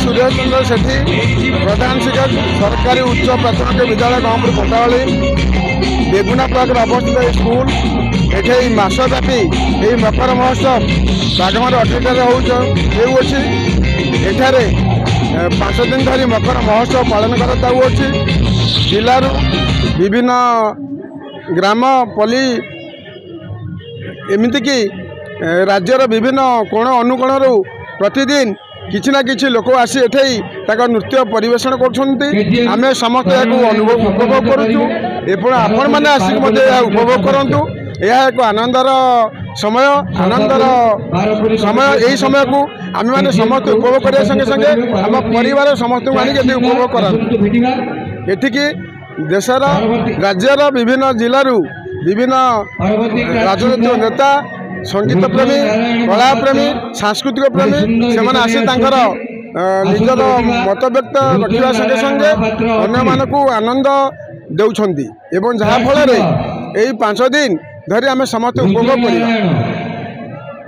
सुरेश चंद्र सेठी प्रधान शिक्षक सरकारी उच्च प्राथमिक विद्यालय गंगपुर कोटावली बेगुना पार्क अवस्थित स्कूल ये मासव्यापी ये मकर महोत्सव बागमार अट्रिटार होउछि। एठारे 5 दिन धरी मकर महोत्सव पालन कराउछि। जिलार विभिन्न ग्राम पल्ली एमतीक राज्यर विभिन्न कोण अनुकोण प्रतिदिन किछि ना किछि लोक आसी एठाई नृत्य परिवेषण करें समस्त उपभोग करूँ। आपण मैंने आसिक उपभोग करूँ। यह एक आनंदर समय यही समय को आम मैंने समस्त उपभोग करने संगे संगे आम परिवार समस्त आनिक उपभोग करा एठिकी देशर राज्यर विभिन्न जिलूर विभिन्न राजनीतिक नेता संगीत प्रेमी कला प्रेमी सांस्कृतिक प्रेमी से आसी निजर मत व्यक्त रखा संगे संगे अन्य मानक आनंद देउछंती एवं जहाँ फल यही 5 दिन धरी आम समस्त उपभोग करिबा।